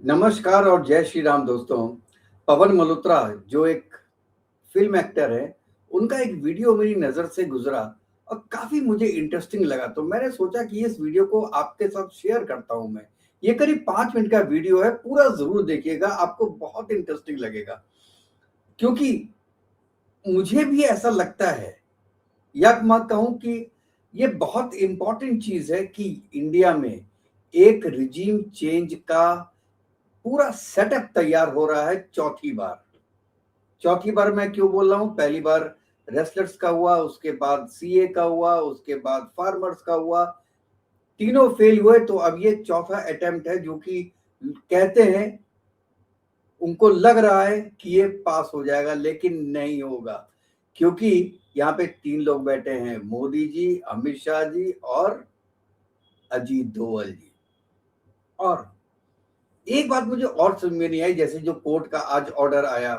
नमस्कार और जय श्री राम दोस्तों। पवन मल्होत्रा जो एक फ़िल्म एक्टर है, उनका एक वीडियो मेरी नज़र से गुज़रा और काफ़ी मुझे इंटरेस्टिंग लगा, तो मैंने सोचा कि इस वीडियो को आपके साथ शेयर करता हूँ मैं। ये करीब 5 मिनट का वीडियो है, पूरा ज़रूर देखिएगा, आपको बहुत इंटरेस्टिंग लगेगा। क्योंकि मुझे भी ऐसा लगता है, या मैं कहूँ कि ये बहुत इम्पोर्टेंट चीज़ है कि इंडिया में एक रिजीम चेंज का पूरा सेटअप तैयार हो रहा है चौथी बार। चौथी बार मैं क्यों बोल रहा हूँ? पहली बार रेसलर्स का हुआ, उसके बाद सीए का हुआ, उसके बाद फार्मर्स का हुआ, तीनों फेल हुए, तो अब ये चौथा अटेम्प्ट है जो कि कहते हैं, उनको लग रहा है कि ये पास हो जाएगा, लेकिन नहीं होगा। क्योंकि यहाँ पे 3 लोग बैठे हैं, मोदी जी, अमित शाह जी और अजीत डोभाल जी। और एक बात मुझे और समझ में नहीं आई, जैसे जो कोर्ट का आज ऑर्डर आया,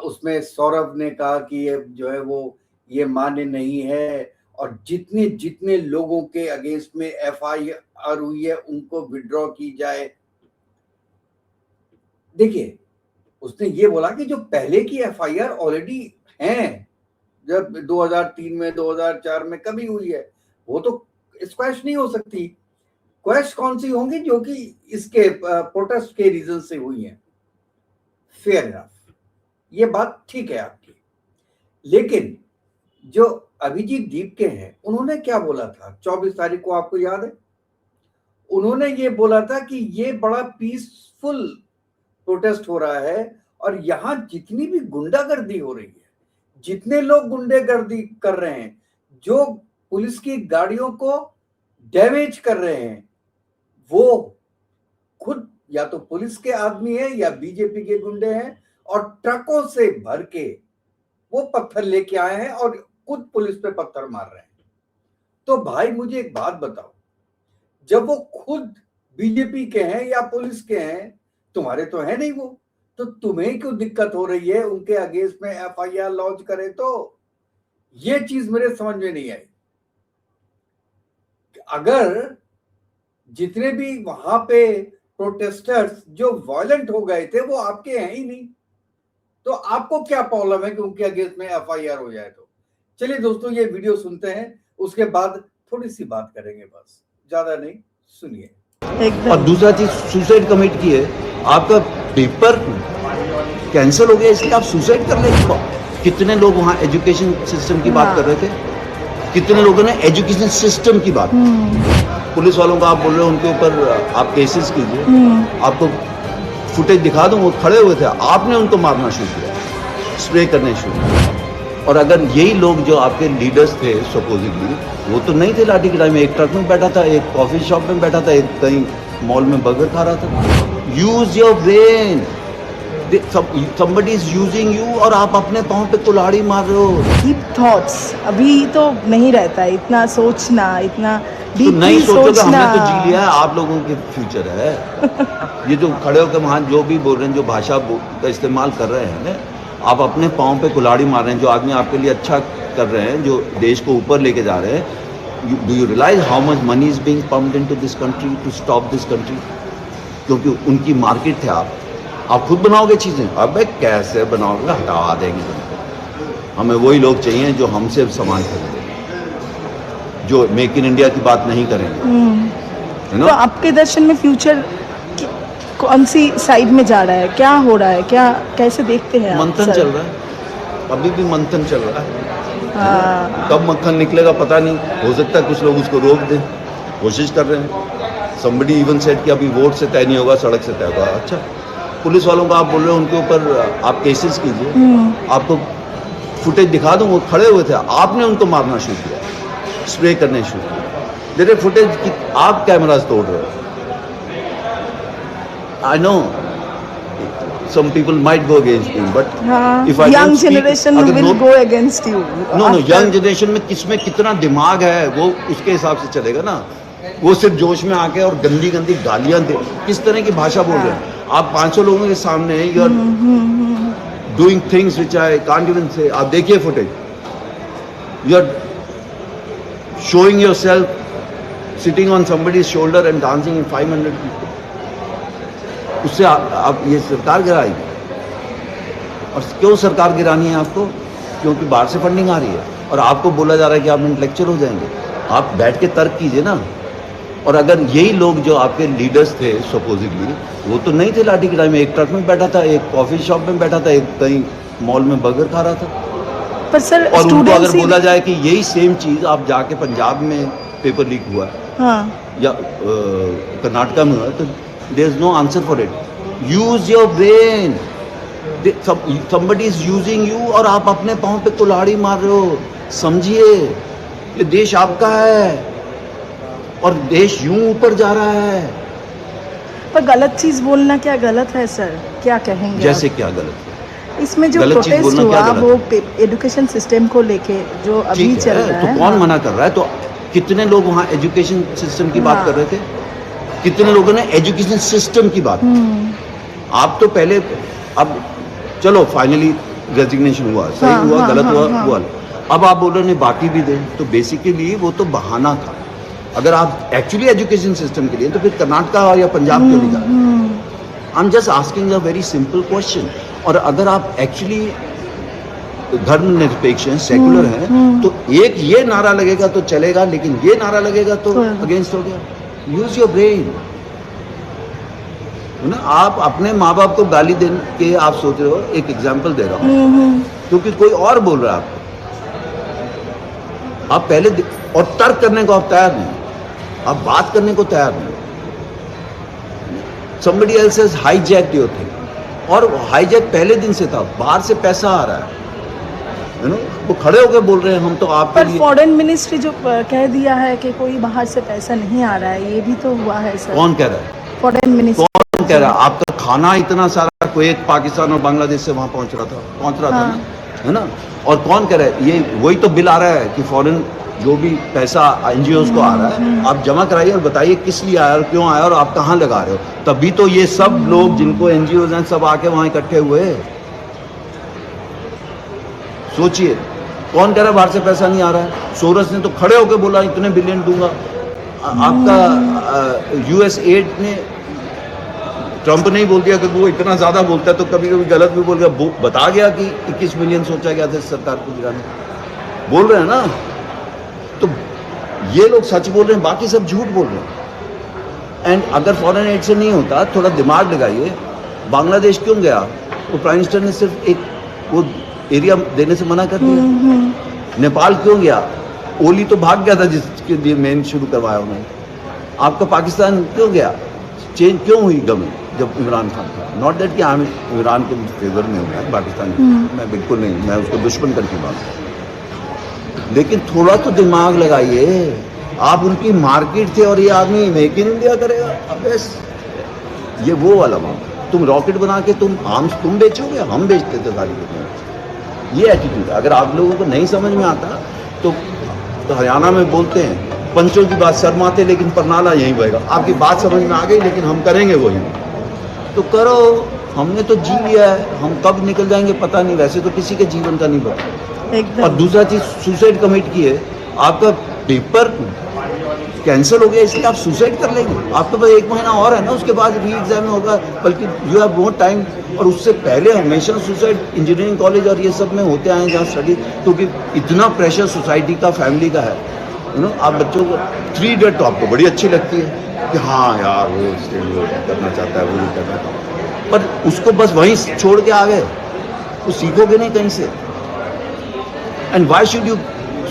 उसमें सौरभ ने कहा कि ये जो है वो ये मान्य नहीं है, और जितने जितने लोगों के अगेंस्ट में एफआईआर हुई है उनको विड्रॉ की जाए। देखिए, उसने ये बोला कि जो पहले की एफआईआर ऑलरेडी हैं, जब 2003 में 2004 में कभी हुई है, वो तो स्क्वैश नहीं हो सकती। क्वैश कौन सी होंगी? जो कि इसके प्रोटेस्ट के रीजन से हुई है। फेयर इनफ, ये बात ठीक है आपकी। लेकिन जो अभिजीत दीपके हैं, उन्होंने क्या बोला था 24 तारीख को, आपको याद है? उन्होंने ये बोला था कि ये बड़ा पीसफुल प्रोटेस्ट हो रहा है, और यहां जितनी भी गुंडागर्दी हो रही है, जितने लोग गुंडागर्दी कर रहे हैं, जो पुलिस की गाड़ियों को डैमेज कर रहे हैं, वो खुद या तो पुलिस के आदमी है या बीजेपी के गुंडे हैं, और ट्रकों से भर के वो पत्थर लेके आए हैं और खुद पुलिस पे पत्थर मार रहे हैं। तो भाई मुझे एक बात बताओ, जब वो खुद बीजेपी के हैं या पुलिस के हैं, तुम्हारे तो है नहीं वो, तो तुम्हें क्यों दिक्कत हो रही है उनके अगेंस्ट में एफआईआर लॉन्च करे? तो ये चीज मेरे समझ में नहीं आई। अगर जितने भी वहां पे प्रोटेस्टर्स जो वायलेंट हो गए थे वो आपके हैं ही नहीं, तो आपको क्या प्रॉब्लम है कि उनके अगेंस्ट में एफआईआर हो जाए? तो चलिए दोस्तों, ये वीडियो सुनते हैं, उसके बाद थोड़ी सी बात करेंगे, बस ज्यादा नहीं, सुनिए। और दूसरा चीज, सुसाइड कमिट की है, आपका पेपर कैंसिल हो गया इसलिए आप सुसाइड कर ले। कितने लोग वहाँ एजुकेशन सिस्टम की बात कर रहे थे, कितने लोगों ने एजुकेशन सिस्टम की बात। पुलिस वालों का आप बोल रहे हो उनके ऊपर आप केसेस कीजिए, आपको फुटेज दिखा दूं, वो खड़े हुए थे, आपने उनको मारना शुरू किया, स्प्रे करने शुरू किया। और अगर यही लोग जो आपके लीडर्स थे सपोजिटली, वो तो नहीं थे लाठी की टाइम में, एक ट्रक में बैठा था, एक कॉफी शॉप में बैठा था, एक कहीं मॉल में बर्गर खा रहा था। Use your brain, somebody is using you और आप अपने पाँव पे कुल्हाड़ी मार रहे हो। डीप थॉट्स अभी तो नहीं रहता है, इतना सोचना, इतना तो नहीं सोचोगे, हमने तो जी लिया है, आप लोगों के फ्यूचर है। ये जो खड़े होकर वहाँ जो भी बोल रहे हैं, जो भाषा का इस्तेमाल कर रहे हैं, आप अपने पाँव पे कुल्हाड़ी मार रहे हैं। जो आदमी आपके लिए अच्छा कर रहे हैं, जो देश को ऊपर लेके जा रहे हैं, do you realise how much money is being pumped into this country to stop this country? क्योंकि उनकी मार्केट थे। आप खुद बनाओगे चीज़ें, अब कैसे बनाओगे? हटा देंगे उनको। हमें वही लोग चाहिए जो हमसे सामान खरीदें, जो मेक इन इंडिया की बात नहीं करेंगे। तो आपके दर्शन में फ्यूचर कौन सी साइड में जा रहा है? क्या हो रहा है? क्या कैसे देखते हैं? मंथन चल रहा है, अभी भी मंथन चल रहा है। कब मक्खन निकलेगा पता नहीं, हो सकता है कुछ लोग उसको रोक दें, कोशिश कर रहे हैं। somebody even said कि अभी वोट से तय नहीं होगा, सड़क से तय होगा। अच्छा, पुलिस वालों का आप बोल रहे हो उनके ऊपर आप केसेस कीजिए, आपको फुटेज दिखा दूं, वो खड़े हुए थे, आपने उनको मारना शुरू किया, स्प्रे करने शुरू किया। मेरे फुटेज की आप कैमराज तोड़ रहे हो। I know some people might go against me, but if I young don't speak, generation will go against you. No, young generation में किसमें कितना दिमाग है वो उसके हिसाब से चलेगा ना। वो सिर्फ जोश में आके और गंदी गंदी गालियां दे, किस तरह की भाषा बोल रहे हैं आप 500 लोगों के सामने? You are doing things which I can't even say. आप देखिए footage, you are showing yourself sitting on somebody's shoulder and dancing in 500 people. उससे आप ये सरकार गिराएगी। और क्यों सरकार गिरानी है आपको? क्योंकि बाहर से फंडिंग आ रही है और आपको बोला जा रहा है कि आप इंटेलेक्चुअल हो जाएंगे। आप बैठ के तर्क कीजिए ना। और अगर यही लोग जो आपके लीडर्स थे सपोजिटली, वो तो नहीं थे लाठी की टाइम में, एक ट्रक में बैठा था, एक कॉफी शॉप में बैठा था, एक कहीं मॉल में बर्गर खा रहा था। पर सर और उनको स्टूडेंट्स अगर बोला जाए कि यही सेम चीज आप जाके पंजाब में पेपर लीक हुआ हाँ या कर्नाटका में हुआ, तो there is no answer for it. Use your brain. somebody is using you और आप अपने पाँव पे कुल्हाड़ी मार रहे हो। समझिए, ये देश आपका है और देश यूं ऊपर जा रहा है। पर गलत चीज बोलना क्या गलत है सर? क्या कहेंगे जैसे आप? क्या गलत? इसमें जो गलत चीज प्रोटेस्ट बोलना क्या हुआ गलत वो एजुकेशन सिस्टम को लेके जो अभी ठीक चल है, रहा तो है। कौन हाँ। मना कर रहा है? तो कितने लोग वहाँ एजुकेशन सिस्टम की बात हाँ। कर रहे थे? कितने लोगों ने एजुकेशन सिस्टम की बात की? आप तो पहले, अब चलो फाइनली रेजिग्नेशन हुआ, सही हाँ, हुआ, हाँ, गलत हाँ, हुआ, हाँ। हुआ। अब आप बोल रहे हैं बाकी भी दें, तो बेसिकली वो तो बहाना था। अगर आप एक्चुअली एजुकेशन सिस्टम के लिए, तो फिर कर्नाटका या पंजाब क्यों नहीं जा रहे? I am just asking a very simple question. और अगर आप एक्चुअली धर्मनिरपेक्ष हैं, सेकुलर हैं, तो एक ये नारा लगेगा तो चलेगा, लेकिन ये नारा लगेगा तो अगेंस्ट हो गया। यूज योर ब्रेन ना। आप अपने माँ बाप को गाली दे के आप सोच रहे हो, एक एग्जाम्पल दे रहा हूँ, क्योंकि कोई और बोल रहा है आपको, आप पहले और तर्क करने को आप तैयार नहीं, आप बात करने को तैयार नहीं। somebody else has hijacked your thing, और हाईजैक पहले दिन से था। बाहर से पैसा आ रहा है, यू नो, वो खड़े होकर बोल रहे हैं हम तो आपके पर लिए। फॉरेन मिनिस्ट्री जो कह दिया है कि कोई बाहर से पैसा नहीं आ रहा है, ये भी तो हुआ है सर। कौन कह रहा है? फॉरेन मिनिस्ट्री कौन कह रहा है? आपका खाना इतना सारा कुवैत, पाकिस्तान और बांग्लादेश से वहां पहुंच रहा था हाँ। ना, है ना? और कौन कह रहा है? ये वही तो बिल आ रहा है कि फॉरेन जो भी पैसा एनजीओज को आ रहा है, आप जमा कराइए और बताइए किस लिए आया और क्यों आया और आप कहाँ लगा रहे हो। तभी तो ये सब लोग जिनको एनजीओज हैं सब आके वहां इकट्ठे हुए। सोचिए, कौन कह रहा है बाहर से पैसा नहीं आ रहा है? सोरस ने तो खड़े होकर बोला इतने बिलियन दूंगा। आपका यूएस एड ने, ट्रंप ने ही बोल दिया कि वो इतना ज्यादा बोलता है तो कभी कभी गलत भी बोल गया, बता गया कि 21 मिलियन सोचा गया था सरकार को गिराने। बोल रहे हैं ना, तो ये लोग सच बोल रहे हैं, बाकी सब झूठ बोल रहे हैं। एंड अगर फॉरेन एड से नहीं होता, थोड़ा दिमाग लगाइए, बांग्लादेश क्यों गया? तो प्राइम मिनिस्टर ने सिर्फ एक वो एरिया देने से मना कर दिया। नेपाल क्यों गया? ओली तो भाग गया था जिसके लिए मेन शुरू करवाया उन्होंने। आपका पाकिस्तान क्यों गया? चेंज क्यों हुई गवर्नमेंट जब इमरान खान था? नॉट दैट कि हम इमरान के फेवर में हो गया पाकिस्तान, मैं बिल्कुल नहीं, मैं उसको दुश्मन करके बात, लेकिन थोड़ा तो दिमाग लगाइए। आप उनकी मार्केट थे और ये आदमी मेक इन इंडिया करेगा। अब ये वो वाला मामला, तुम रॉकेट बना के तुम आर्म्स तुम बेचोगे, हम बेचते थे सारी दुनिया। ये एटीट्यूड अगर आप लोगों को नहीं समझ में आता तो हरियाणा में बोलते हैं पंचों की बात शर्माते लेकिन परनाला यहीं बहेगा। आपकी बात समझ में आ गई, लेकिन हम करेंगे वही। तो करो, हमने तो जी लिया है, हम कब निकल जाएंगे पता नहीं। वैसे तो किसी के जीवन का नहीं पता। एकदम। और दूसरा चीज, सुसाइड कमिट की है, आपका पेपर कैंसिल हो गया इसलिए आप सुसाइड कर लेंगे? आपके पास 1 महीना और है ना, उसके बाद री एग्जाम होगा, बल्कि यू हैव मोर टाइम। और उससे पहले हमेशा सुसाइड इंजीनियरिंग कॉलेज और ये सब में होते आए जहाँ स्टडी, क्योंकि इतना प्रेशर सोसाइटी का, फैमिली का है। यू नो, आप बच्चों को 3 इडियट तो आपको बड़ी अच्छी लगती है कि हाँ यार वो करना चाहता है, वो नहीं करना चाहता, पर उसको बस वहीं छोड़ के आ गए, तो सीखोगे नहीं कहीं से। And why should you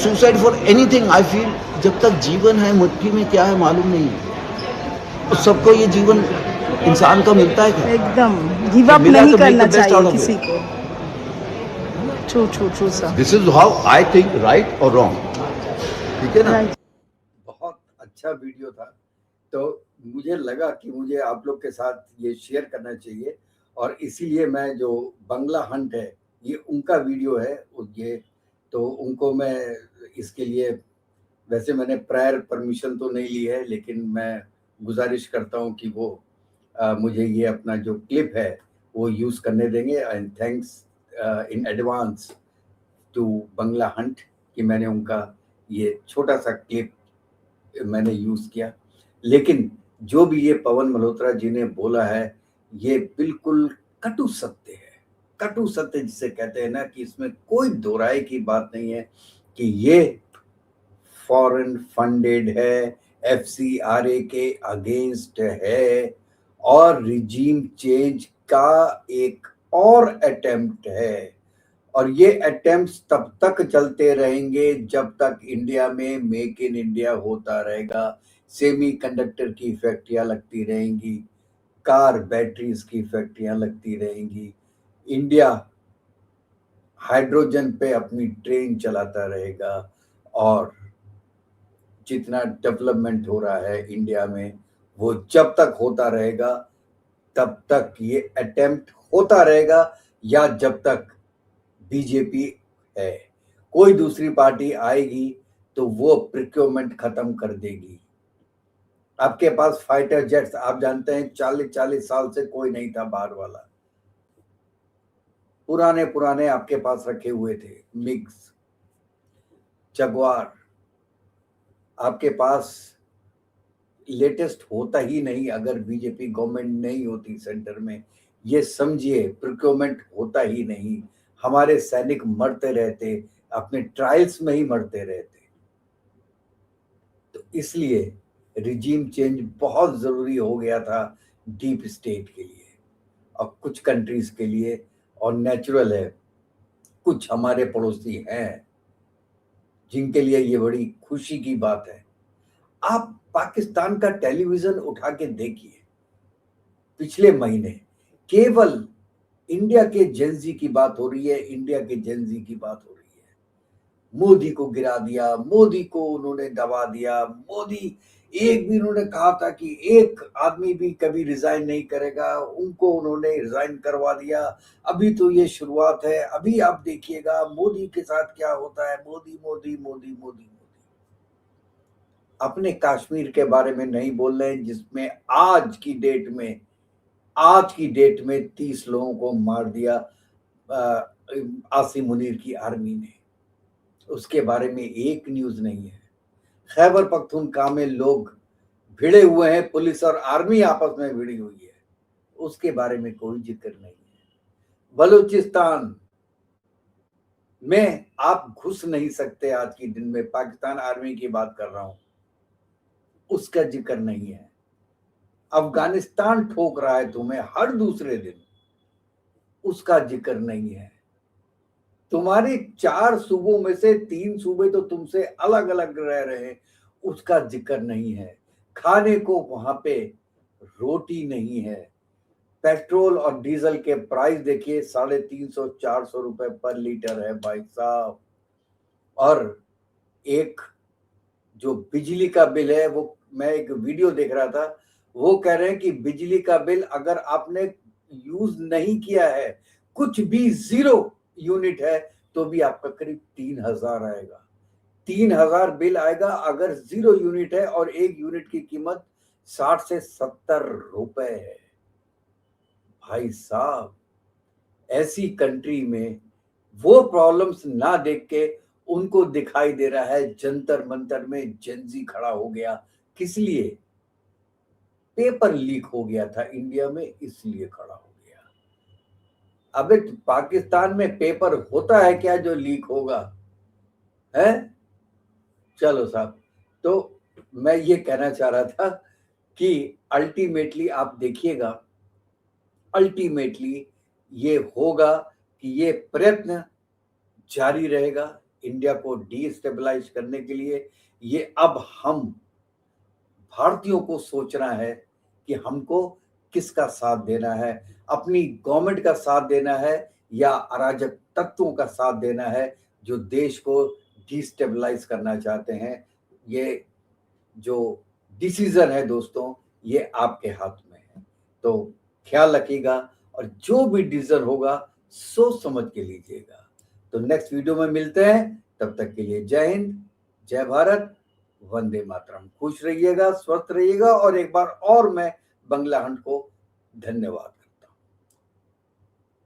suicide for anything? I feel जब तक जीवन है, मुट्ठी में क्या है मालूम नहीं है। तो सबको ये जीवन इंसान का मिलता है क्या? एकदम गिव अप मिला नहीं तो make करना the best चाहिए out of किसी it. को। True true true sir. This is how I think, right और रॉन्ग। ठीक है ना? राइट। बहुत अच्छा वीडियो था, तो मुझे लगा कि मुझे आप लोग के साथ ये शेयर करना चाहिए, और इसीलिए मैं, जो बंगला हंट है, ये उनका वीडियो है, ये तो उनको मैं इसके लिए, वैसे मैंने प्रायर परमिशन तो नहीं ली है, लेकिन मैं गुजारिश करता हूँ कि वो मुझे ये अपना जो क्लिप है वो यूज़ करने देंगे। And thanks in advance to Bangla Hunt कि मैंने उनका ये छोटा सा क्लिप मैंने यूज़ किया। लेकिन जो भी ये पवन मल्होत्रा जी ने बोला है, ये बिल्कुल कटु सत्य है। कटु सत्य जिसे कहते हैं ना, कि इसमें कोई दो राय की बात नहीं है कि ये फॉरेन फंडेड है, एफसीआरए के अगेंस्ट है और रिजीम चेंज का एक और अटेम्प्ट है। और ये अटेम्प्ट्स तब तक चलते रहेंगे जब तक इंडिया में मेक इन इंडिया होता रहेगा, सेमीकंडक्टर की फैक्ट्रियां लगती रहेंगी, कार बैटरीज की फैक्ट्रियां लगती रहेंगी, इंडिया हाइड्रोजन पे अपनी ट्रेन चलाता रहेगा। और जितना डेवलपमेंट हो रहा है इंडिया में, वो जब तक होता रहेगा तब तक ये अटेम्प्ट होता रहेगा, या जब तक बीजेपी है। कोई दूसरी पार्टी आएगी तो वो प्रिक्योरमेंट खत्म कर देगी। आपके पास फाइटर जेट्स, आप जानते हैं 40-40 साल से कोई नहीं था बाहर वाला, पुराने पुराने आपके पास रखे हुए थे, मिग्स, जगुआर आपके पास लेटेस्ट होता ही नहीं अगर बीजेपी गवर्नमेंट नहीं होती सेंटर में। ये समझिए प्रिक्योरमेंट होता ही नहीं, हमारे सैनिक मरते रहते, अपने ट्रायल्स में ही मरते रहते। तो इसलिए रिजीम चेंज बहुत जरूरी हो गया था डीप स्टेट के लिए और कुछ कंट्रीज के लिए, और नेचुरल है कुछ हमारे पड़ोसी हैं जिनके लिए ये बड़ी खुशी की बात है। आप पाकिस्तान का टेलीविजन उठा के देखिए, पिछले महीने केवल इंडिया के जेंजी की बात हो रही है, इंडिया के जेंजी की बात हो रही है। मोदी को गिरा दिया, मोदी को उन्होंने दबा दिया, मोदी, एक भी उन्होंने कहा था कि एक आदमी भी कभी रिजाइन नहीं करेगा, उनको उन्होंने रिजाइन करवा दिया। अभी तो ये शुरुआत है, अभी आप देखिएगा मोदी के साथ क्या होता है, मोदी मोदी मोदी मोदी मोदी। अपने कश्मीर के बारे में नहीं बोल रहे हैं, जिसमें आज की डेट में 30 लोगों को मार दिया आसिम मुनीर की आर्मी ने, उसके बारे में एक न्यूज नहीं है। खैबर पख्तूनख्वा में लोग भिड़े हुए हैं, पुलिस और आर्मी आपस में भिड़ी हुई है, उसके बारे में कोई जिक्र नहीं है। बलूचिस्तान में आप घुस नहीं सकते आज की दिन में, पाकिस्तान आर्मी की बात कर रहा हूं, उसका जिक्र नहीं है। अफगानिस्तान ठोक रहा है तुम्हें हर दूसरे दिन, उसका जिक्र नहीं है। तुम्हारे 4 सूबों में से 3 सूबे तो तुमसे अलग अलग रह रहे हैं, उसका जिक्र नहीं है। खाने को वहां पे रोटी नहीं है। पेट्रोल और डीजल के प्राइस देखिए, 350-400 रुपए पर लीटर है भाई साहब। और एक जो बिजली का बिल है, वो मैं एक वीडियो देख रहा था, वो कह रहे हैं कि बिजली का बिल अगर आपने यूज नहीं किया है, कुछ भी 0 यूनिट है, तो भी आपका करीब 3000 आएगा। 3000 बिल आएगा अगर 0 यूनिट है, और 1 यूनिट की कीमत 60 से 70 रुपए है। भाई साहब, ऐसी कंट्री में वो प्रॉब्लम्स ना देख के उनको दिखाई दे रहा है जंतर मंतर में जेंजी खड़ा हो गया। किस लिए? पेपर लीक हो गया था इंडिया में, इसलिए खड़ा हो गया। अबे पाकिस्तान में पेपर होता है क्या जो लीक होगा है? चलो साहब, तो मैं ये कहना चाह रहा था कि अल्टीमेटली आप देखिएगा, अल्टीमेटली ये होगा कि ये प्रयत्न जारी रहेगा इंडिया को डीस्टेबलाइज करने के लिए। ये अब हम भारतीयों को सोचना है कि हमको किसका साथ देना है, अपनी गवर्नमेंट का साथ देना है या अराजक तत्वों का साथ देना है जो देश को डीस्टेबलाइज करना चाहते हैं। ये जो डिसीजन है दोस्तों, ये आपके हाथ में है। तो ख्याल रखिएगा, और जो भी डिसीजन होगा सोच समझ के लीजिएगा। तो नेक्स्ट वीडियो में मिलते हैं, तब तक के लिए जय हिंद, जय भारत, वंदे मातरम। खुश रहिएगा, स्वस्थ रहिएगा, और एक बार और मैं बंगला हंट को धन्यवाद।